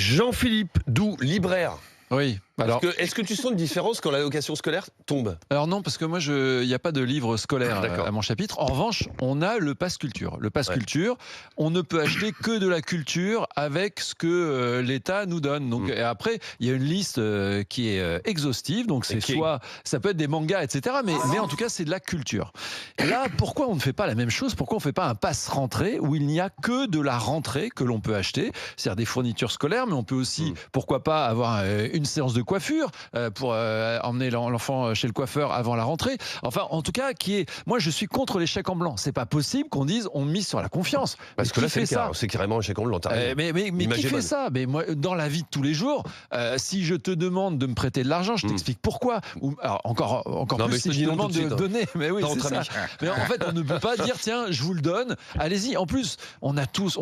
Jean-Philippe Doux, libraire. Oui. Alors, Est-ce que tu sens une différence quand l'allocation scolaire tombe? alors non, parce que moi, il n'y a pas de livre scolaire D'accord. à mon chapitre. En revanche, on a le pass culture. Le pass culture, on ne peut acheter que de la culture avec ce que l'État nous donne. Donc, et après, il y a une liste qui est exhaustive. Donc, c'est soit, ça peut être des mangas, etc. Mais en tout cas, c'est de la culture. Et là, pourquoi on ne fait pas la même chose? Pourquoi on ne fait pas un pass rentrée où il n'y a que de la rentrée que l'on peut acheter? C'est-à-dire des fournitures scolaires, mais on peut aussi, pourquoi pas, avoir une séance de coiffure pour emmener l'enfant chez le coiffeur avant la rentrée. Enfin, en tout cas, moi, je suis contre les chèques en blanc. C'est pas possible qu'on dise on mise sur la confiance. Parce que là, c'est le cas. C'est carrément un chèque en blanc. Mais qui fait ça? Mais moi, dans la vie de tous les jours, si je te demande de me prêter de l'argent, je t'explique pourquoi. Alors, encore Non, plus si je te demande de donner. Mais oui, c'est ça. Mais en fait, on ne peut pas dire tiens, je vous le donne. Allez-y. En plus, on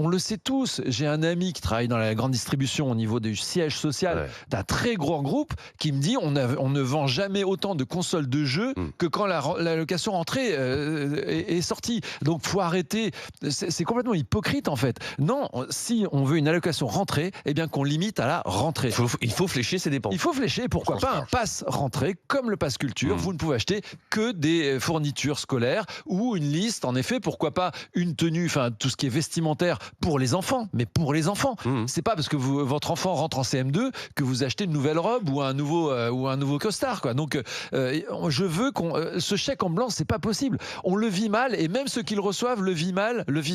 le sait tous. J'ai un ami qui travaille dans la grande distribution au niveau du siège social d'un très grand groupe qui me dit on ne vend jamais autant de consoles de jeux que quand la location rentrée est sortie. Donc faut arrêter. C'est complètement hypocrite en fait. Non, si on veut une allocation rentrée, eh bien qu'on limite à la rentrée. Il faut flécher ses dépenses. Il faut flécher. Pourquoi pas un pass rentrée comme le pass culture. Vous ne pouvez acheter que des fournitures scolaires ou une liste. En effet, pourquoi pas une tenue, enfin tout ce qui est vestimentaire pour les enfants, mais pour les enfants. C'est pas parce que votre enfant rentre en CM2 que vous achetez une nouvelle robe ou un nouveau costard, quoi. Donc, je veux ce chèque en blanc, c'est pas possible. On le vit mal, et même ceux qui le reçoivent le vivent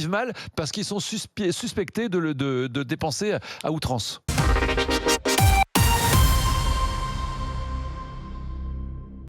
mal, parce qu'ils sont suspectés de dépenser à outrance.